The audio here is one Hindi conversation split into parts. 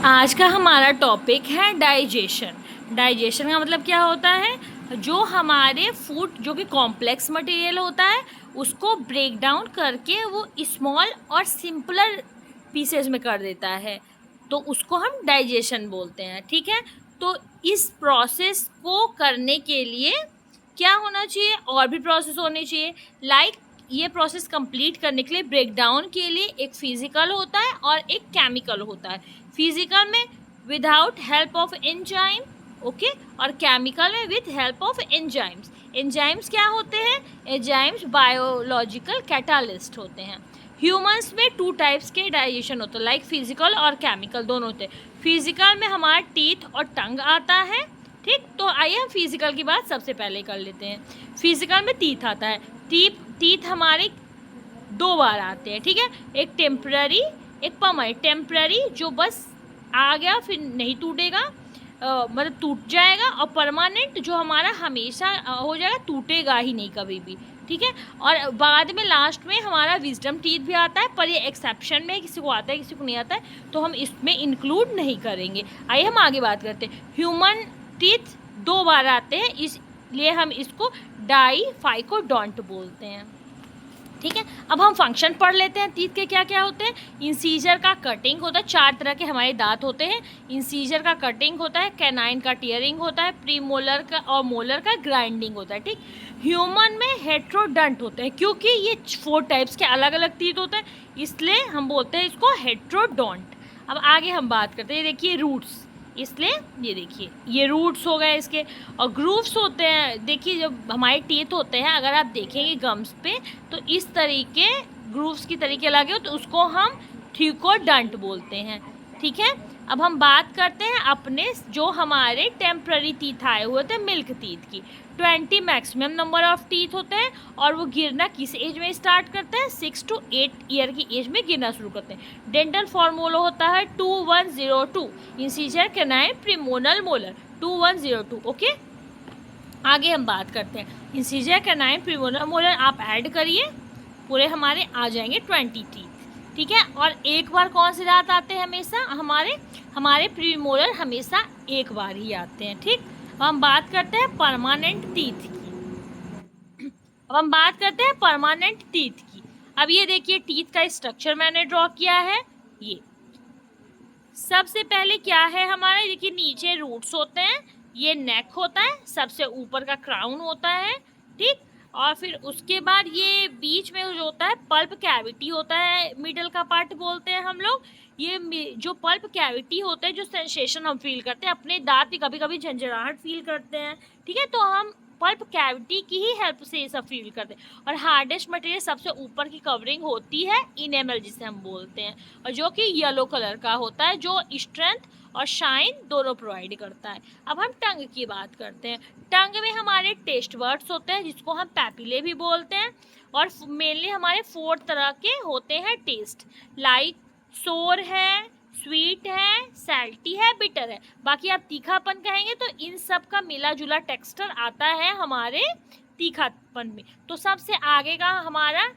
आज का हमारा टॉपिक है डाइजेशन। डाइजेशन का मतलब क्या होता है? जो हमारे फूड जो कि कॉम्प्लेक्स मटेरियल होता है उसको ब्रेक डाउन करके वो स्मॉल और सिंपलर पीसेस में कर देता है, तो उसको हम डाइजेशन बोलते हैं। ठीक है, तो इस प्रोसेस को करने के लिए क्या होना चाहिए? और भी प्रोसेस होने चाहिए। लाइक ये प्रोसेस कंप्लीट करने के लिए ब्रेक डाउन के लिए एक फिजिकल होता है और एक केमिकल होता है। फिजिकल में without help of enzyme, okay, और केमिकल में with help of enzymes. Enzymes क्या होते हैं? एंजाइम्स बायोलॉजिकल कैटालिस्ट होते हैं। ह्यूमंस में 2 टाइप्स के डाइजेशन होते हैं, लाइक फिजिकल और केमिकल दोनों होते हैं। फिजिकल में हमारा टीथ और टंग आता है। ठीक, तो आइए हम फिजिकल की बात सबसे पहले कर लेते हैं। फिजिकल में टीथ आता है। टीथ हमारे 2 बार आते हैं। ठीक है, एक टेम्पररी, एक परमानेंट। टेम्पररी जो बस आ गया फिर नहीं टूटेगा, मतलब टूट जाएगा, और परमानेंट जो हमारा हमेशा हो जाएगा, टूटेगा ही नहीं कभी भी। ठीक है, और बाद में लास्ट में हमारा विजडम टीथ भी आता है, पर ये एक्सेप्शन में किसी को आता है किसी को नहीं आता है, तो हम इसमें इंक्लूड नहीं करेंगे। आइए हम आगे बात करते हैं। ह्यूमन टीथ 2 बार आते हैं, इसलिए हम इसको डाइफाइकोडोंट बोलते हैं। ठीक है, अब हम फंक्शन पढ़ लेते हैं। टीथ के क्या क्या होते हैं? इंसीजर का कटिंग होता है, 4 तरह के हमारे दांत होते हैं। इंसीजर का कटिंग होता है, कैनाइन का टीयरिंग होता है, प्रीमोलर का और मोलर का ग्राइंडिंग होता है। ठीक, ह्यूमन में हेट्रोडंट होते हैं, क्योंकि ये 4 टाइप्स के अलग अलग टीथ होते हैं, इसलिए हम बोलते हैं इसको हेट्रोडोंट। अब आगे हम बात करते हैं। देखिए रूट्स, इसलिए ये देखिए ये रूट्स हो गए इसके। और ग्रूव्स होते हैं, देखिए जब हमारे टीथ होते हैं, अगर आप देखेंगे गम्स पे, तो इस तरीके ग्रूव्स की तरीके लगे हो, तो उसको हम थ्यूकोडंट बोलते हैं। ठीक है, अब हम बात करते हैं अपने जो हमारे टेम्प्ररी टीथ आए हुए थे, मिल्क टीथ की। 20 मैक्सिमम नंबर ऑफ टीथ होते हैं, और वो गिरना किस एज में स्टार्ट करते हैं? 6 to 8 ईयर की एज में गिरना शुरू करते हैं। डेंटल फॉर्मूला होता है 2102, इंसीजर कैनाइन प्रीमोनल मोलर 2102। ओके, आगे हम बात करते हैं। इंसीजर कैनाइन प्रीमोनल मोलर आप ऐड करिए, पूरे हमारे आ जाएंगे 20 टीथ। ठीक है, और एक बार कौन से दांत आते हैं? हमेशा हमारे प्रीमोलर हमेशा एक बार ही आते हैं। ठीक, अब हम बात करते हैं परमानेंट टीथ की। अब हम बात करते हैं परमानेंट टीथ की। अब ये देखिए टीथ का स्ट्रक्चर मैंने ड्रॉ किया है। ये सबसे पहले क्या है हमारे? देखिए नीचे रूट्स होते हैं, ये नेक होता है, सबसे ऊपर का क्राउन होता है। ठीक, और फिर उसके बाद ये बीच में जो होता है पल्प कैविटी होता है, मिडल का पार्ट बोलते हैं हम लोग। ये जो पल्प कैविटी होता है, जो सेंसेशन हम फील करते हैं, अपने दांत भी कभी कभी झंझनाहट फील करते हैं। ठीक है, तो हम पल्प कैविटी की ही हेल्प से ये सब फील करते हैं। और हार्डेस्ट मटेरियल सबसे ऊपर की कवरिंग होती है इनेमल, जिसे हम बोलते हैं, और जो कि येलो कलर का होता है, जो स्ट्रेंथ और शाइन दोनों प्रोवाइड करता है। अब हम टंग की बात करते हैं। टंग में हमारे टेस्ट वर्ड्स होते हैं, जिसको हम पैपिले भी बोलते हैं, और मेनली हमारे 4 तरह के होते हैं टेस्ट, लाइक सोर है, स्वीट है, सैल्टी है, बिटर है। बाकी आप तीखापन कहेंगे तो इन सब का मिला जुला टेक्सचर आता है हमारे तीखापन में। तो सबसे आगे का हमारा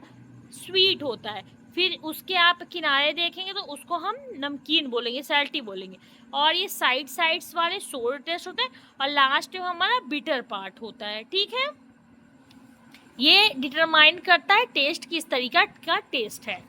स्वीट होता है, फिर उसके आप किनारे देखेंगे तो उसको हम नमकीन बोलेंगे, सैल्टी बोलेंगे, और ये साइड्स वाले सोर टेस्ट होते हैं, और लास्ट में हमारा बिटर पार्ट होता है। ठीक है, ये डिटरमाइन करता है टेस्ट किस तरीका का टेस्ट है।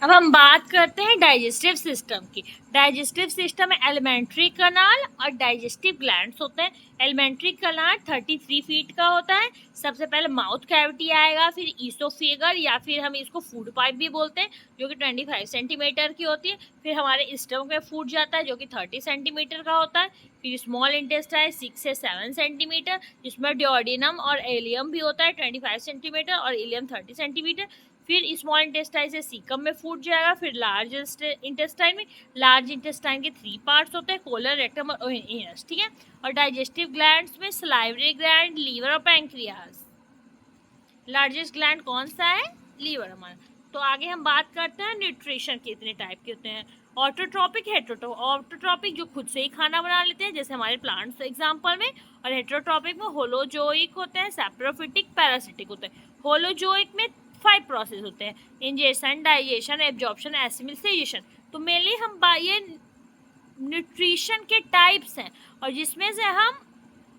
अब हम बात करते हैं डाइजेस्टिव सिस्टम की। डाइजेस्टिव सिस्टम में एलिमेंट्री कनाल और डाइजेस्टिव ग्लैंड्स होते हैं। एलिमेंट्री कनाल 33 फीट का होता है। सबसे पहले माउथ कैविटी आएगा, फिर ईसोफेगर या फिर हम इसको फूड पाइप भी बोलते हैं, जो कि 25 सेंटीमीटर की होती है। फिर हमारे स्टमक में फूड जाता है, जो कि 30 सेंटीमीटर का होता है। फिर स्मॉल इंटेस्टाइन 6 से 7 सेंटीमीटर, जिसमें डिओडिनम और एलियम भी होता है 25 सेंटीमीटर, और इलियम 30 सेंटीमीटर। फिर स्मॉल इंटेस्टाइन से सीकम में फूड जाएगा। फिर लार्ज इंटेस्टाइन में, लार्ज इंटेस्टाइन के 3 पार्ट्स होते हैं, कोलर, रेक्टम और एनस। ठीक है, और डाइजेस्टिव ग्लैंड्स में सलाइवरी ग्लैंड, लीवर और पैंक्रियाज। लार्जेस्ट ग्लैंड कौन सा है? लीवर हमारा। तो आगे हम बात करते हैं न्यूट्रिशन के इतने टाइप के होते हैं। Autotrophic, heterotrophic. ऑटोट्रॉपिक जो खुद से ही खाना बना लेते हैं, जैसे हमारे प्लांट्स एग्जांपल में, और हेट्रोट्रॉपिक में होलोजोइक होते हैं, सैप्रोफिटिक, पैरासिटिक होते हैं। होलोजोइक में 5 प्रोसेस होते हैं, इंजेशन, डाइजेशन, एब्जॉर्प्शन, एसिमिलेशन। तो मेनली हम ये न्यूट्रिशन के टाइप्स हैं, और जिसमें से हम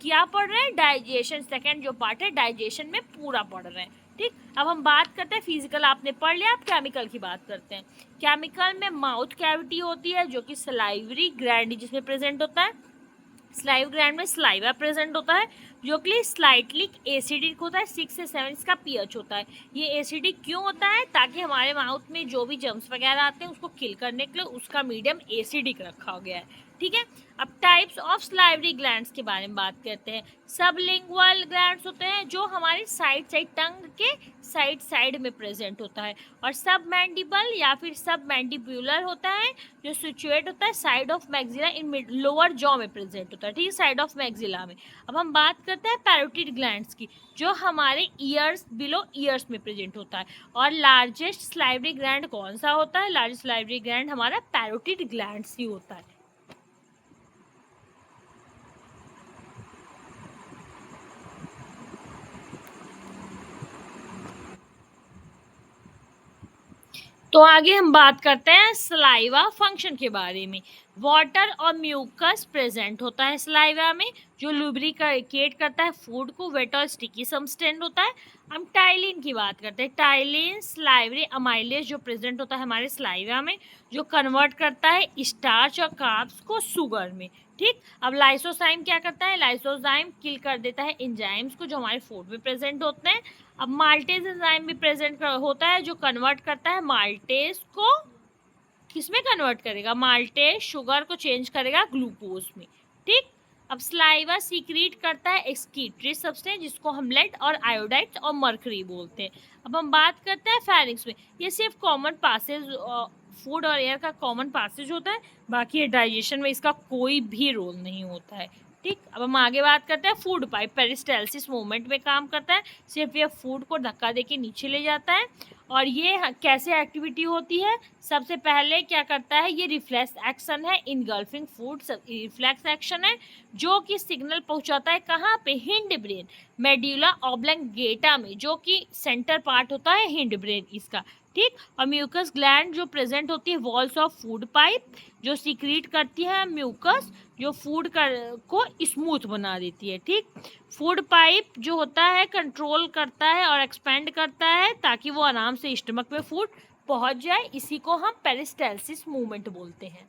क्या पढ़ रहे हैं, डाइजेशन, सेकेंड जो पार्ट है डाइजेशन में पूरा पढ़ रहे हैं। ठीक, अब हम बात करते हैं फिजिकल, आपने पढ़ लिया, आप केमिकल की बात करते हैं। केमिकल में माउथ कैविटी होती है जो कि सलाइवरी ग्लैंड जिसमें प्रेजेंट होता है। स्लाइव ग्लैंड में स्लाइवा प्रेजेंट होता है जो कि स्लाइटली एसिडिक होता है, 6 से 7 इसका पीएच होता है। ये एसिडिक क्यों होता है, ताकि हमारे माउथ में जो भी जर्म्स वगैरह आते हैं उसको किल करने के लिए उसका मीडियम एसिडिक रखा गया है। ठीक है, अब टाइप्स ऑफ स्लाइवरी ग्लैंड्स के बारे में बात करते हैं। सबलिंगुअल ग्लैंड्स होते हैं जो हमारे साइड टंग के साइड में प्रेजेंट होता है, और सब मैंडिबल या फिर सब मैंडिब्यूलर होता है जो सिचुएट होता है side of maxilla in lower jaw में प्रेजेंट होता है। ठीक है, साइड ऑफ मैक्सिला में। अब हम बात करते हैं पैरोटिड ग्लैंड्स की जो हमारे ईयर्स बिलो ईयर्स में प्रेजेंट होता है। और लार्जेस्ट स्लाइवरी ग्लैंड कौन सा होता है, लार्जेस्ट स्लाइवरी ग्लैंड हमारा पैरोटिड ग्लैंड्स ही होता है। तो आगे हम बात करते हैं सलाइवा फंक्शन के बारे में। वाटर और म्यूकस प्रेजेंट होता है सलाइवा में जो लुब्रिकेट करता है फूड को, वेट और स्टिकी सब्सटेंस होता है। हम टाइलिन की बात करते हैं। टाइलिन स्लाइवरी अमाइलेज जो प्रेजेंट होता है हमारे सलाइवा में जो कन्वर्ट करता है स्टार्च और कार्ब्स को शुगर में। ठीक, अब लाइसोजाइम क्या करता है, लाइसोजाइम किल कर देता है एंजाइम्स को जो हमारे फूड में प्रेजेंट होते हैं। अब माल्टेज एंजाइम भी प्रेजेंट होता है जो कन्वर्ट करता है माल्टेज को, किसमें कन्वर्ट करेगा, माल्टेज शुगर को चेंज करेगा ग्लूकोज में। ठीक, अब स्लाइवा सीक्रेट करता है एक्सक्रीटरी सब्सटेंस जिसको हम लेड और आयोडाइड और मर्करी बोलते हैं। अब हम बात करते हैं फेरिंग्स में। ये सिर्फ कॉमन पासेज, फूड और एयर का कॉमन पासेज होता है, बाकी डाइजेशन में इसका कोई भी रोल नहीं होता है। ठीक, अब हम आगे बात करते हैं फूड पाइप पेरिस्टाल्सिस मूवमेंट में काम करता है, सिर्फ ये फूड को धक्का देके नीचे ले जाता है। और ये कैसे एक्टिविटी होती है, सबसे पहले क्या करता है, ये रिफ्लेक्स एक्शन है, इनगल्फिंग फूड रिफ्लेक्स एक्शन है जो कि सिग्नल पहुंचाता है कहाँ पे, हिंड ब्रेन, मेड्यूला ऑब्लंगेटा में जो कि सेंटर पार्ट होता है हिंड ब्रेन इसका। ठीक, और म्यूकस ग्लैंड जो प्रेजेंट होती है वॉल्स ऑफ फूड पाइप जो सीक्रेट करती है म्यूकस जो फूड को स्मूथ बना देती है। ठीक, फूड पाइप जो होता है कंट्रोल करता है और एक्सपेंड करता है ताकि वो आराम से स्टमक में फूड पहुंच जाए, इसी को हम पेरिस्टाल्सिस मूवमेंट बोलते हैं।